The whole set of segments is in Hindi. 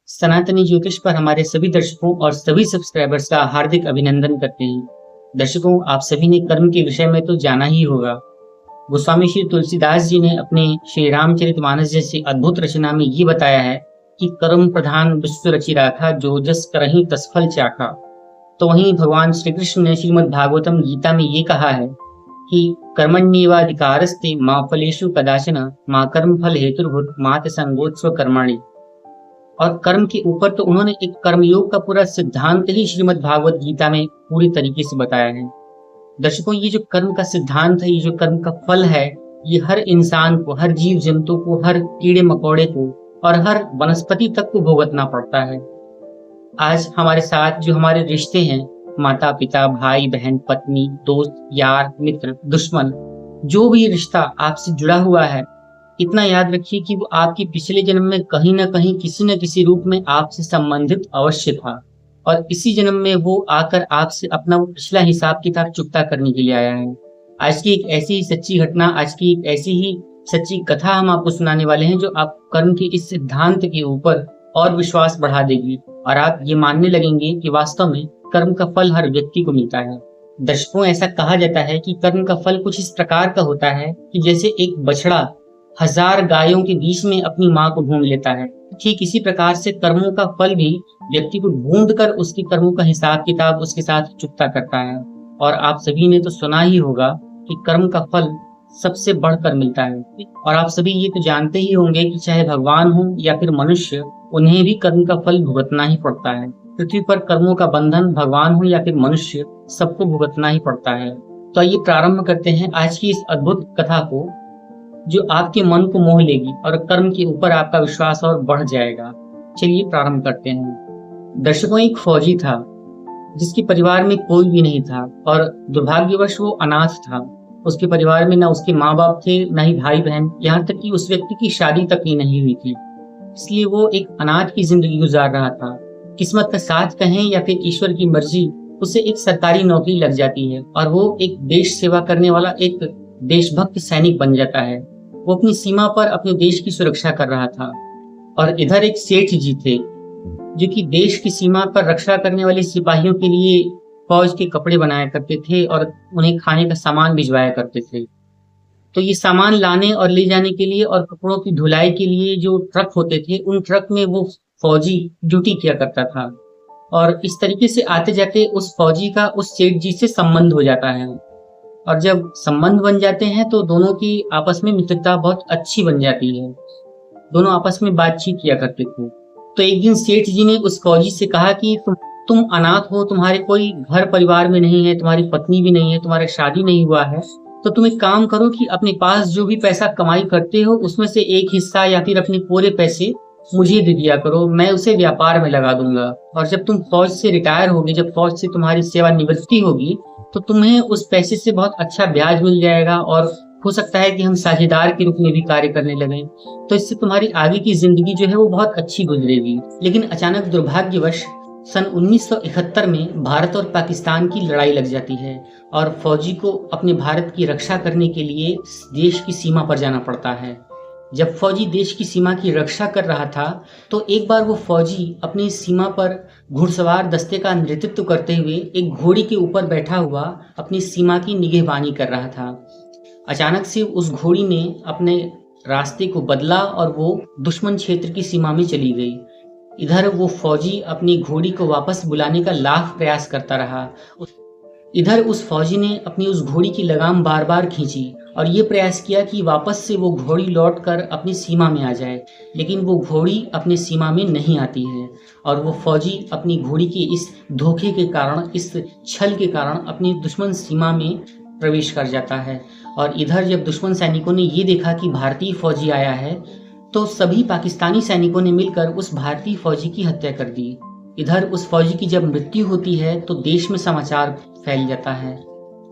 सनातनी ज्योतिष पर हमारे सभी दर्शकों और सभी सब्सक्राइबर्स का हार्दिक अभिनंदन करते हैं। दर्शकों, आप सभी ने कर्म के विषय में तो जाना ही होगा। गोस्वामी श्री तुलसीदास जी ने अपने श्री रामचरितमानस जैसी अद्भुत रचना में ये बताया है कि कर्म प्रधान विश्व रचि राखा, जो जस करहि तस फल चाखा। तो वहीं भगवान श्री कृष्ण ने श्रीमद् भागवतम गीता में ये कहा है कि कर्मण्येवाधिकारस्ते मा फलेषु कदाचन मा कर्म फल हेतुर्भूत मात संगोत्स्व कर्मणि। और कर्म के ऊपर तो उन्होंने एक कर्मयोग का पूरा सिद्धांत ही श्रीमद् भागवत गीता में पूरी तरीके से बताया है। दर्शकों, ये जो कर्म का सिद्धांत है, ये जो कर्म का फल है, ये हर इंसान को, हर जीव जंतु को, हर कीड़े मकोड़े को और हर वनस्पति तक को भुगतना पड़ता है। आज हमारे साथ जो हमारे रिश्ते हैं, माता पिता, भाई बहन, पत्नी, दोस्त, यार, मित्र, दुश्मन, जो भी रिश्ता आपसे जुड़ा हुआ है, इतना याद रखिए कि वो आपके पिछले जन्म में कहीं ना कहीं किसी न किसी रूप में आपसे संबंधित अवश्य था और इसी जन्म में वो आकर आपसे अपना वो पिछला हिसाब किताब चुकता करने के लिए आया है। आज की एक ऐसी ही सच्ची घटना, आज की एक ऐसी ही सच्ची कथा हम आपको सुनाने वाले हैं जो आप कर्म के इस सिद्धांत के ऊपर और विश्वास बढ़ा देगी और आप ये मानने लगेंगे कि वास्तव में कर्म का फल हर व्यक्ति को मिलता है। दर्शकों, ऐसा कहा जाता है कि कर्म का फल कुछ इस प्रकार का होता है कि जैसे एक बछड़ा 1000 गायों के बीच में अपनी माँ को ढूंढ लेता है, ठीक इसी प्रकार से कर्मों का फल भी व्यक्ति को ढूंढकर उसके कर्मों का हिसाब किताब उसके साथ चुकता करता है। और आप सभी ने तो सुना ही होगा कि कर्म का फल सबसे बढ़कर मिलता है। और आप सभी ये तो जानते ही होंगे कि चाहे भगवान हो या फिर मनुष्य, उन्हें भी कर्म का फल भुगतना ही पड़ता है। पृथ्वी पर कर्मों का बंधन भगवान हो या फिर मनुष्य, सबको भुगतना ही पड़ता है। तो आइए प्रारंभ करते हैं आज की इस अद्भुत कथा को, जो आपके मन को मोह लेगी और कर्म के ऊपर आपका विश्वास और बढ़ जाएगा। चलिए प्रारंभ करते हैं। दर्शकों, एक फौजी था जिसके परिवार में कोई भी नहीं था और दुर्भाग्यवश वो अनाथ था। उसके परिवार में ना उसके माँ बाप थे, ना ही भाई बहन, यहाँ तक कि उस व्यक्ति की शादी तक ही नहीं हुई थी। इसलिए वो एक अनाथ की जिंदगी गुजार रहा था। किस्मत का साथ कहें या फिर ईश्वर की मर्जी, उसे एक सरकारी नौकरी लग जाती है और वो एक देश सेवा करने वाला एक देशभक्त सैनिक बन जाता है। वो अपनी सीमा पर अपने देश की सुरक्षा कर रहा था और इधर एक सेठ जी थे जो कि देश की सीमा पर रक्षा करने वाले सिपाहियों के लिए फौज के कपड़े बनाया करते थे और उन्हें खाने का सामान भिजवाया करते थे। तो ये सामान लाने और ले जाने के लिए और कपड़ों की धुलाई के लिए जो ट्रक होते थे, उन ट्रक में वो फौजी ड्यूटी किया करता था। और इस तरीके से आते जाते उस फौजी का उस सेठ जी से संबंध हो जाता है और जब संबंध बन जाते हैं तो दोनों की आपस में मित्रता बहुत अच्छी बन जाती है। दोनों आपस में बातचीत किया करते थे। तो एक दिन सेठ जी ने उस फौजी से कहा कि तुम अनाथ हो, तुम्हारे कोई घर परिवार में नहीं है, तुम्हारी पत्नी भी नहीं है, तुम्हारा शादी नहीं हुआ है, तो तुम एक काम करो कि अपने पास जो भी पैसा कमाई करते हो उसमें से एक हिस्सा या फिर अपने पूरे पैसे मुझे दे दिया करो, मैं उसे व्यापार में लगा दूंगा। और जब तुम फौज से रिटायर होगे, जब फौज से तुम्हारी सेवानिवृत्ति होगी, तो तुम्हें उस पैसे से बहुत अच्छा ब्याज मिल जाएगा और हो सकता है कि हम साझेदार के रूप में भी कार्य करने लगे। तो इससे तुम्हारी आगे की जिंदगी जो है वो बहुत अच्छी गुजरेगी। लेकिन अचानक दुर्भाग्यवश सन 1971 में भारत और पाकिस्तान की लड़ाई लग जाती है और फौजी को अपने भारत की रक्षा करने के लिए देश की सीमा पर जाना पड़ता है। जब फौजी देश की सीमा की रक्षा कर रहा था तो एक बार वो फौजी अपनी सीमा पर घुड़सवार दस्ते का नेतृत्व करते हुए एक घोड़ी के ऊपर बैठा हुआ अपनी सीमा की निगहबानी कर रहा था। अचानक से उस घोड़ी ने अपने रास्ते को बदला और वो दुश्मन क्षेत्र की सीमा में चली गई। इधर वो फौजी अपनी घोड़ी को वापस बुलाने का लाख प्रयास करता रहा। इधर उस फौजी ने अपनी उस घोड़ी की लगाम बार बार खींची और ये प्रयास किया कि वापस से वो घोड़ी लौटकर अपनी सीमा में आ जाए, लेकिन वो घोड़ी अपनी सीमा में नहीं आती है और वो फौजी अपनी घोड़ी के इस धोखे के कारण, इस छल के कारण अपनी दुश्मन सीमा में प्रवेश कर जाता है। और इधर जब दुश्मन सैनिकों ने ये देखा कि भारतीय फौजी आया है तो सभी पाकिस्तानी सैनिकों ने मिलकर उस भारतीय फौजी की हत्या कर दी। इधर उस फौजी की जब मृत्यु होती है तो देश में समाचार फैल जाता है।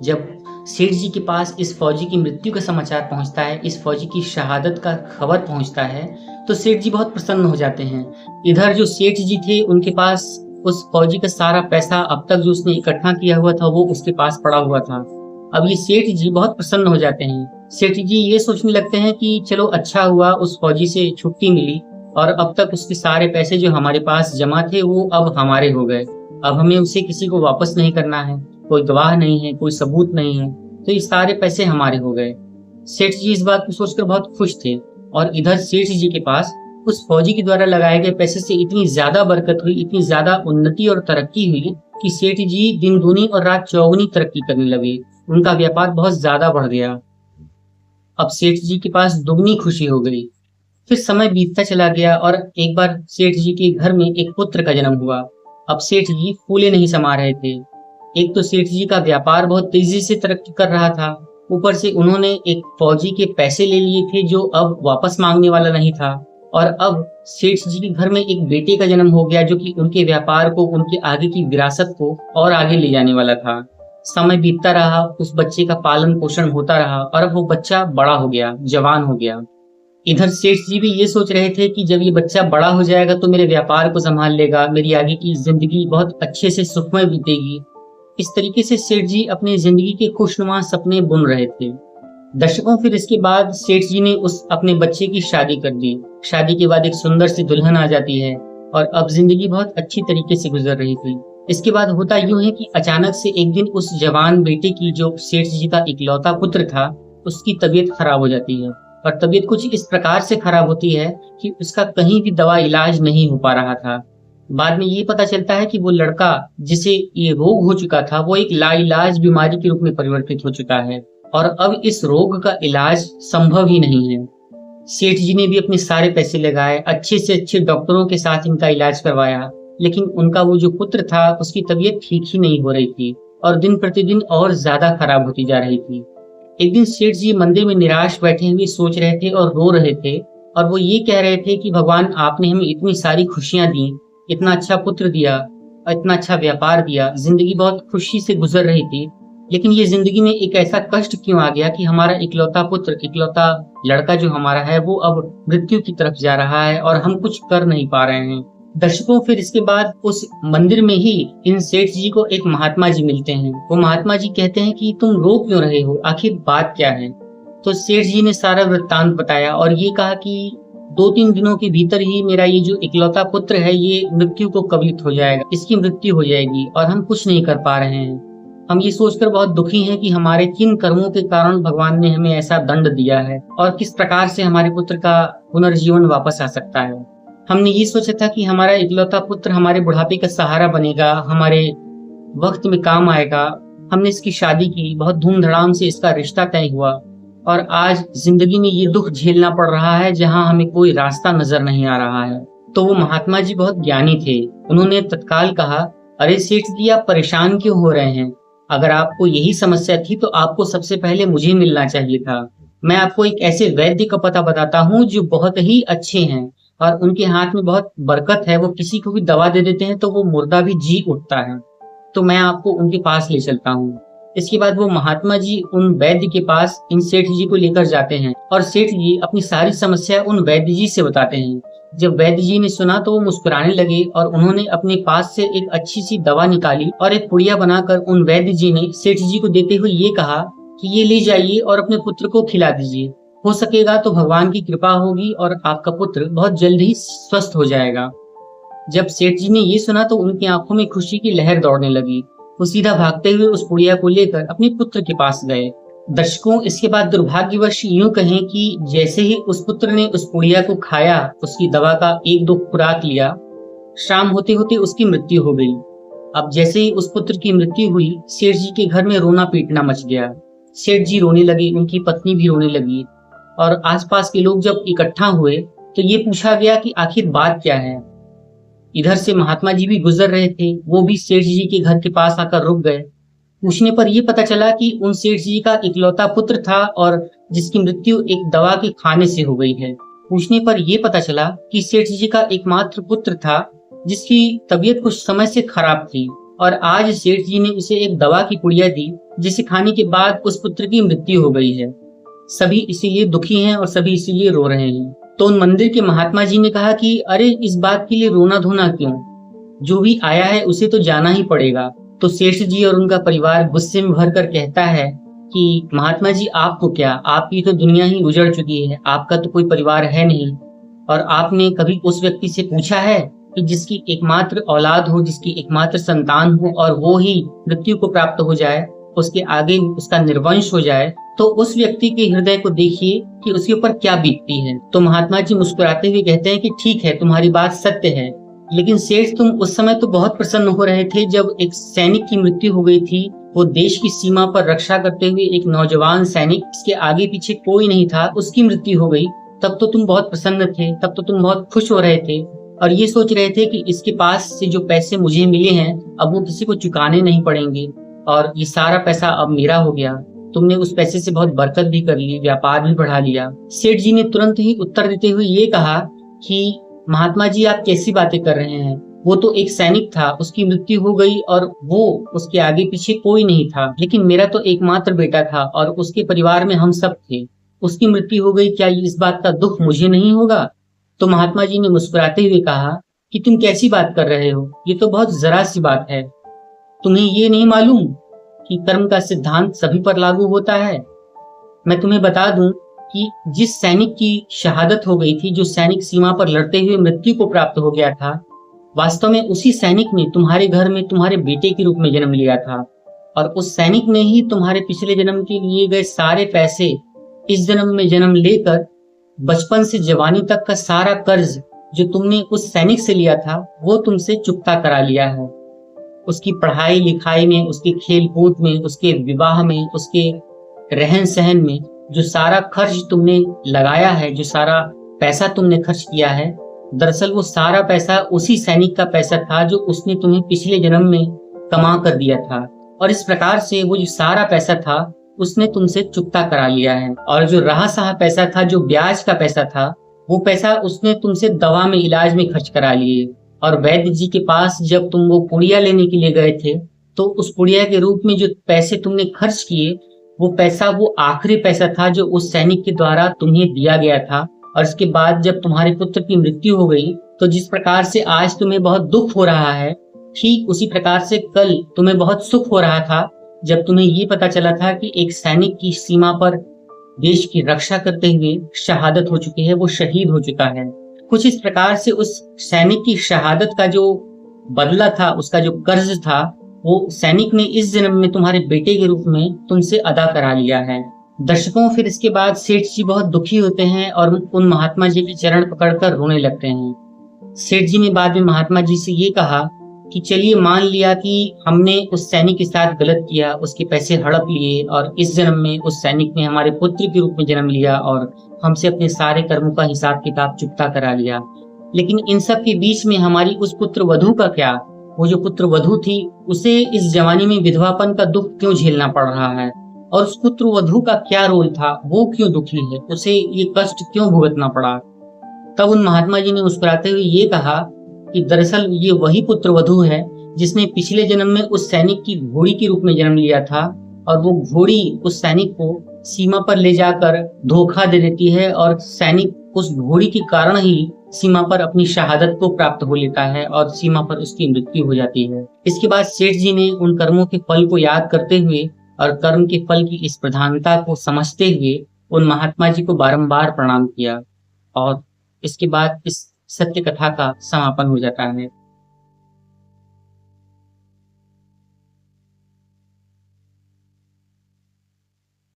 जब सेठ जी के पास इस फौजी की मृत्यु का समाचार पहुंचता है, इस फौजी की शहादत का खबर पहुंचता है, तो सेठ जी बहुत प्रसन्न हो जाते हैं। इधर जो सेठ जी थे उनके पास उस फौजी का सारा पैसा अब तक जो उसने इकट्ठा किया हुआ था वो उसके पास पड़ा हुआ था। अब ये सेठ जी बहुत प्रसन्न हो जाते हैं। सेठ जी ये सोचने लगते हैं कि चलो अच्छा हुआ, उस फौजी से छुट्टी मिली और अब तक उसके सारे पैसे जो हमारे पास जमा थे वो अब हमारे हो गए। अब हमें उसे किसी को वापस नहीं करना है, कोई गवाह नहीं है, कोई सबूत नहीं है, तो ये सारे पैसे हमारे हो गए। सेठ जी इस बात को सोचकर बहुत खुश थे और इधर सेठ जी के पास उस फौजी के द्वारा लगाए गए पैसे से इतनी ज्यादा बरकत हुई, इतनी ज्यादा उन्नति और तरक्की हुई कि सेठ जी दिन दूनी और रात चौगुनी तरक्की करने लगे। उनका व्यापार बहुत ज्यादा बढ़ गया। अब सेठ जी के पास दुगनी खुशी हो गई। फिर समय बीतता चला गया और एक बार सेठ जी के घर में एक पुत्र का जन्म हुआ। अब सेठ जी फूले नहीं समा रहे थे। एक तो सेठ जी का व्यापार बहुत तेजी से तरक्की कर रहा था, ऊपर से उन्होंने एक फौजी के पैसे ले लिए थे जो अब वापस मांगने वाला नहीं था, और अब सेठ जी के घर में एक बेटे का जन्म हो गया जो कि उनके व्यापार को, उनके आगे की विरासत को और आगे ले जाने वाला था। समय बीतता रहा, उस बच्चे का पालन पोषण होता रहा और अब वो बच्चा बड़ा हो गया, जवान हो गया। इधर सेठ जी भी ये सोच रहे थे कि जब ये बच्चा बड़ा हो जाएगा तो मेरे व्यापार को संभाल लेगा, मेरी आगे की जिंदगी बहुत अच्छे से सुखमय बीतेगी। इस तरीके से सेठ जी अपनी जिंदगी के खुशनुमा सपने बुन रहे थे। दशकों फिर इसके बाद सेठ जी ने उस अपने बच्चे की शादी कर दी। शादी के बाद एक सुंदर सी दुल्हन आ जाती है और अब जिंदगी बहुत अच्छी तरीके से गुजर रही थी। इसके बाद होता यूं है कि अचानक से एक दिन उस जवान बेटे की, जो सेठ जी का इकलौता पुत्र था, उसकी तबीयत खराब हो जाती है। और तबीयत कुछ इस प्रकार से खराब होती है कि उसका कहीं भी दवा इलाज नहीं हो पा रहा था। बाद में ये पता चलता है कि वो लड़का जिसे ये रोग हो चुका था वो एक लाइलाज बीमारी के रूप में परिवर्तित हो चुका है और अब इस रोग का इलाज संभव ही नहीं है। सेठ जी ने भी अपने सारे पैसे लगाए, अच्छे से अच्छे डॉक्टरों के साथ इनका इलाज करवाया, लेकिन उनका वो जो पुत्र था उसकी तबीयत ठीक ही नहीं हो रही थी और दिन प्रतिदिन और ज्यादा खराब होती जा रही थी। एक दिन सेठ जी मंदिर में निराश बैठे हुए सोच रहे थे और रो रहे थे और वो ये कह रहे थे कि भगवान, आपने हमें इतनी सारी खुशियां दी, इतना अच्छा पुत्र दिया, इतना अच्छा व्यापार दिया, जिंदगी बहुत खुशी से गुजर रही थी, लेकिन ये जिंदगी में एक ऐसा कष्ट क्यों आ गया कि हमारा इकलौता पुत्र, इकलौता लड़का जो हमारा है वो अब मृत्यु की तरफ जा रहा है और हम कुछ कर नहीं पा रहे हैं। दर्शकों, फिर इसके बाद उस मंदिर में ही इन सेठ जी को एक महात्मा जी मिलते हैं। वो महात्मा जी कहते हैं कि तुम रो क्यों रहे हो, आखिर बात क्या है। तो सेठ जी ने सारा वृत्तांत बताया और ये कहा कि 2-3 दिनों के भीतर ही मेरा ये जो इकलौता पुत्र है ये मृत्यु को कबलित हो जाएगा, इसकी मृत्यु हो जाएगी और हम कुछ नहीं कर पा रहे हैं। हम ये सोचकर बहुत दुखी हैं कि हमारे किन कर्मों के कारण भगवान ने हमें ऐसा दंड दिया है और किस प्रकार से हमारे पुत्र का पुनर्जीवन वापस आ सकता है। हमने ये सोचा था कि हमारा इकलौता पुत्र हमारे बुढ़ापे का सहारा बनेगा, हमारे वक्त में काम आएगा। हमने इसकी शादी की, बहुत धूमधाम से इसका रिश्ता तय हुआ और आज जिंदगी में ये दुख झेलना पड़ रहा है जहां हमें कोई रास्ता नजर नहीं आ रहा है। तो वो महात्मा जी बहुत ज्ञानी थे। उन्होंने तत्काल कहा, अरे सेठ जी, आप परेशान क्यों हो रहे हैं? अगर आपको यही समस्या थी तो आपको सबसे पहले मुझे मिलना चाहिए था। मैं आपको एक ऐसे वैद्य का पता बताता हूँ जो बहुत ही अच्छे हैं और उनके हाथ में बहुत बरकत है। वो किसी को भी दवा दे देते हैं तो वो मुर्दा भी जी उठता है। तो मैं आपको उनके पास ले चलता हूँ। इसके बाद वो महात्मा जी उन वैद्य के पास इन सेठ जी को लेकर जाते हैं और सेठ जी अपनी सारी समस्या उन वैद्य जी से बताते हैं। जब वैद्य जी ने सुना तो वो मुस्कुराने लगे और उन्होंने अपने पास से एक अच्छी सी दवा निकाली और एक पुड़िया बनाकर उन वैद्य जी ने सेठ जी को देते हुए ये कहा कि ये ले जाइए और अपने पुत्र को खिला दीजिए। हो सकेगा तो भगवान की कृपा होगी और आपका पुत्र बहुत जल्द ही स्वस्थ हो जाएगा। जब सेठ जी ने ये सुना तो उनकी आंखों में खुशी की लहर दौड़ने लगी। वो सीधा भागते हुए उस पुड़िया को लेकर अपने पुत्र के पास गए। दर्शकों, इसके बाद दुर्भाग्यवश यूं कहें कि जैसे ही उस पुत्र ने उस पुड़िया को खाया, उसकी दवा का 1-2 खुराक लिया, शाम होते होते उसकी मृत्यु हो गई। अब जैसे ही उस पुत्र की मृत्यु हुई, सेठ जी के घर में रोना पीटना मच गया। सेठ जी रोने लगे, उनकी पत्नी भी रोने लगी और आसपास के लोग जब इकट्ठा हुए तो ये पूछा गया कि आखिर बात क्या है। इधर से महात्मा जी भी गुजर रहे थे, वो भी सेठ जी के घर के पास आकर रुक गए। पूछने पर यह पता चला कि उन सेठ जी का इकलौता पुत्र था और जिसकी मृत्यु एक दवा के खाने से हो गई है। पूछने पर यह पता चला कि सेठ जी का एकमात्र पुत्र था जिसकी तबीयत कुछ समय से खराब थी और आज सेठ जी ने उसे एक दवा की पुड़िया दी जिसे खाने के बाद उस पुत्र की मृत्यु हो गई है। सभी इसीलिए दुखी हैं और सभी इसीलिए रो रहे हैं। तो उन मंदिर के महात्मा जी ने कहा कि अरे इस बात के लिए रोना धोना क्यों, जो भी आया है उसे तो जाना ही पड़ेगा। तो सेठ जी और उनका परिवार गुस्से में भरकर कहता है कि महात्मा जी आपको क्या, आपकी तो दुनिया ही उजड़ चुकी है, आपका तो कोई परिवार है नहीं। और आपने कभी उस व्यक्ति से पूछा है कि जिसकी एकमात्र औलाद हो, जिसकी एकमात्र संतान हो और वो ही मृत्यु को प्राप्त हो जाए, उसके आगे उसका निर्वंश हो जाए, तो उस व्यक्ति के हृदय को देखिए कि उसके ऊपर क्या बीतती है। तो महात्मा जी मुस्कुराते हुए कहते हैं कि ठीक है, तुम्हारी बात सत्य है, लेकिन सेठ तुम उस समय तो बहुत प्रसन्न हो रहे थे जब एक सैनिक की मृत्यु हो गई थी। वो देश की सीमा पर रक्षा करते हुए एक नौजवान सैनिक, इसके आगे पीछे कोई नहीं था, उसकी मृत्यु हो गई। तब तो तुम बहुत प्रसन्न थे, तब तो तुम बहुत खुश हो रहे थे और ये सोच रहे थे कि इसके पास से जो पैसे मुझे मिले हैं अब वो किसी को चुकाने नहीं पड़ेंगे और ये सारा पैसा अब मेरा हो गया। तुमने उस पैसे से बहुत बरकत भी कर ली, व्यापार भी बढ़ा लिया। सेठ जी ने तुरंत ही उत्तर देते हुए ये कहा कि महात्मा जी, आप कैसी बातें कर रहे हैं? वो तो एक सैनिक था, उसकी मृत्यु हो गई और वो उसके आगे पीछे कोई नहीं था, लेकिन मेरा तो एकमात्र बेटा था और उसके परिवार में हम सब थे। उसकी मृत्यु हो गई, क्या इस बात का दुख मुझे नहीं होगा? तो महात्मा जी ने मुस्कुराते हुए कहा कि तुम कैसी बात कर रहे हो, ये तो बहुत जरा सी बात है। तुम्हें ये नहीं मालूम कि कर्म का सिद्धांत सभी पर लागू होता है? मैं तुम्हें बता दूं कि जिस सैनिक की शहादत हो गई थी, जो सैनिक सीमा पर लड़ते हुए मृत्यु को प्राप्त हो गया था, वास्तव में उसी सैनिक ने तुम्हारे घर में तुम्हारे बेटे के रूप में जन्म लिया था और उस सैनिक ने ही तुम्हारे पिछले जन्म के लिए गए सारे पैसे इस जन्म में जन्म लेकर बचपन से जवानी तक का सारा कर्ज जो तुमने उस सैनिक से लिया था वो तुमसे चुकता करा लिया है। उसकी पढ़ाई लिखाई में, उसके खेल कूद में, उसके विवाह में, उसके रहन सहन में जो सारा खर्च तुमने लगाया है, जो सारा पैसा तुमने खर्च किया है, दरअसल वो सारा पैसा उसी सैनिक का पैसा था जो उसने तुम्हें पिछले जन्म में कमा कर दिया था। और इस प्रकार से वो जो सारा पैसा था उसने तुमसे चुकता करा लिया है। और जो रहा सहा पैसा था, जो ब्याज का पैसा था, वो पैसा उसने तुमसे दवा में, इलाज में खर्च करा लिए। और वैद्य जी के पास जब तुम वो पुड़िया लेने के लिए गए थे तो उस पुड़िया के रूप में जो पैसे तुमने खर्च किए, वो पैसा वो आखिरी पैसा था जो उस सैनिक के द्वारा तुम्हें दिया गया था। और इसके बाद जब तुम्हारे पुत्र की मृत्यु हो गई तो जिस प्रकार से आज तुम्हें बहुत दुख हो रहा है, ठीक उसी प्रकार से कल तुम्हें बहुत सुख हो रहा था जब तुम्हें ये पता चला था कि एक सैनिक की सीमा पर देश की रक्षा करते हुए शहादत हो चुकी है, वो शहीद हो चुका है। कुछ इस प्रकार से उस सैनिक की शहादत का जो बदला था, उसका जो कर्ज था, वो सैनिक ने इस जन्म में तुम्हारे बेटे के रूप में तुमसे अदा करा लिया है। दर्शकों, फिर इसके बाद सेठ जी बहुत दुखी होते हैं और उन महात्मा जी के चरण पकड़कर रोने लगते हैं। सेठ जी ने बाद में महात्मा जी से ये कहा कि चलिए मान लिया कि हमने उस सैनिक के साथ गलत किया, उसके पैसे हड़प लिए और इस जन्म में उस सैनिक ने हमारे पुत्र के रूप में जन्म लिया और हमसे अपने सारे कर्मों का हिसाब किताब चुकता करा लिया। लेकिन इन सब के बीच में हमारी उस पुत्र वधू का क्या? वो जो पुत्र वधू थी, उसे इस जवानी में विधवापन का दुख क्यों झेलना पड़ रहा है? और उस पुत्र वधू का क्या रोल था? वो क्यों दुखी है? उसे ये कष्ट क्यों भुगतना पड़ा? तब उन महात्मा जी ने मुस्कुराते हुए ये कहा कि दरअसल ये वही पुत्र वधू है जिसने पिछले जन्म में उस सैनिक की घोड़ी के रूप में जन्म लिया था और वो घोड़ी उस सैनिक को सीमा पर ले जाकर धोखा दे देती है और सैनिक उस घोड़ी के कारण ही सीमा पर अपनी शहादत को प्राप्त हो लेता है और सीमा पर उसकी मृत्यु हो जाती है। इसके बाद सेठ जी ने उन कर्मों के फल को याद करते हुए और कर्म के फल की इस प्रधानता को समझते हुए उन महात्मा जी को बारंबार प्रणाम किया और इसके बाद इस सत्य कथा का समापन हो जाता है।